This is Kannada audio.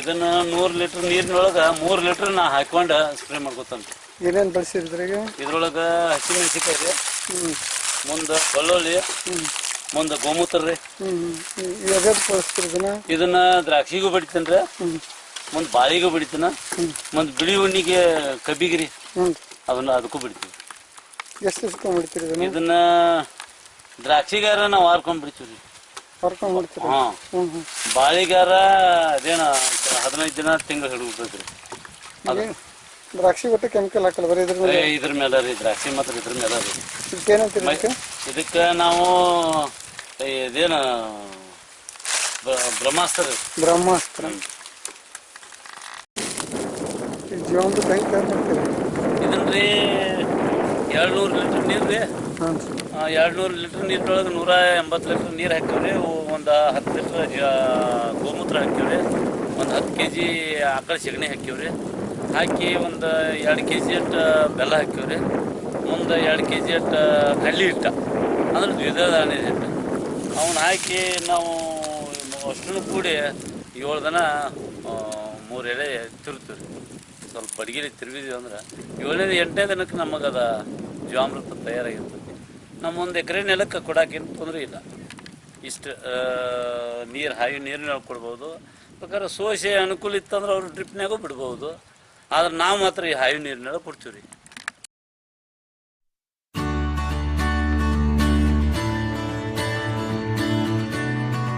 ಇದನ್ನ 100 ಲೀಟರ್ ನೀರಿನೊಳಗೆ 3 ಲೀಟರ್ ನಾ ಹಾಕೊಂಡು ಸ್ಪ್ರೇ ಮಾಡ್ಕೊತಾನೆ. ಏನೇನು ಬಳಸಿದ್ರಾಗ? ಇದ್ರೊಳಗೆ ಹಸಿಮೆಣಸಿಕಾಯಿ ರೀ, ಮುಂದೆ ಬೆಳ್ಳುಳ್ಳಿ, ಮುಂದೆ ಗೋಮೂತ್ರ ರೀ. ಇದನ್ನ ದ್ರಾಕ್ಷಿಗೂ ಬಡಿತೇನೆ ರೀ, ಮುಂದೆ ಬಾಳಿಗೂ ಬಡಿತೇನ, ಮುಂದೆ ಬಿಳಿ ಉಣ್ಣಿಗೆ ಕಬ್ಬಿಗೆ ರೀ ಅದಕ್ಕೂ ಬಿಡ್ತೀವಿ. ಎಷ್ಟು ಬಿಡ್ತೀರಿ ಇದನ್ನ? ದ್ರಾಕ್ಷಿಗಾರ ನಾವು ವಾರ್ಕೊಂಡ್ ಬಿಡ್ತೀವಿ. ಬಾಳಿಗಾರ ಅದೇನ 15 ದಿನ ತಿಂಗಳು ಹಿಡಿದ್ರಿ. ದ್ರಾಕ್ಷಿ ಒಟ್ಟು ಕೆಮಿಕಲ್ ಹಾಕಲ್ಲ, ಬರೀ ಇದ್ರ ಮೇಲೆ ರೀ. ದ್ರಾಕ್ಷಿ ಮಾತ್ರ ಇದ್ರ ಮೇಲೆ ರೀ. ಇದಕ್ಕ ನಾವು ಇದೇನ ಬ್ರಹ್ಮಾಸ್ತ್ರ ರೀ. ಬ್ರಹ್ಮಾಸ್ತ್ರ. ಜೀವಾಮೃತ ಹೆಂಗೆ ತಯಾರು ಮಾಡ್ತೀರಿ? ಇದನ್ರಿ 200 ಲೀಟರ್ ನೀರು ರೀ. 200 ಲೀಟರ್ ನೀರಿನೊಳಗೆ 180 ಲೀಟರ್ ನೀರು ಹಾಕಿವ್ರಿ. ಒಂದು 10 ಲೀಟರ್ ಗೋಮೂತ್ರ ಹಾಕಿವ್ರಿ, ಒಂದು 10 kg ಆಕಳ ಸೆಗಣಿ ಹಾಕಿವ್ರಿ. ಹಾಕಿ ಒಂದು 2 kg ಅಷ್ಟು ಬೆಲ್ಲ ಹಾಕಿವ್ರಿ, ಮುಂದೆ 2 kg ಅಷ್ಟು ಕಡ್ಲಿ ಹಿಟ್ಟ ಅಂದ್ರೆ ದ್ವಿದಳ ಧಾನ್ಯ ಹಿಟ್ಟು ಅವನ್ನ ಹಾಕಿ ನಾವು ಅಷ್ಟನ್ನು ಕೂಡಿ 7 ದಿನ 3 ಎಳೆ ತಿರುತ್ತೀವಿ. ಸ್ವಲ್ಪ ಬಡಗಿಲಿ ತಿರುಗಿದ್ವಿ ಅಂದ್ರೆ 7ನೇ 8ನೇ ದಿನಕ್ಕೆ ನಮಗದ ಜೀವಾಮೃತ ತಯಾರಾಗಿರ್ತದೆ. ನಮ್ಮ 1 ಎಕರೆ ನೆಲಕ್ಕೆ ಕೊಡೋಕೇನು ತೊಂದರೆ ಇಲ್ಲ. ಇಷ್ಟು ನೀರು ಹಾಯಿ ನೀರಿನೊಳಗೆ ಕೊಡ್ಬೋದು. ಬೇಕಾದ್ರೆ ಸೋಸೆ ಅನುಕೂಲ ಇತ್ತಂದ್ರೆ ಅವ್ರು ಡ್ರಿಪ್ನಾಗೂ ಬಿಡ್ಬೋದು. ಆದ್ರೆ ನಾವು ಮಾತ್ರ ಈ ಹಾಯಿ ನೀರಿನೊಳಗೆ ಕೊಡ್ತೀವಿ ರೀ.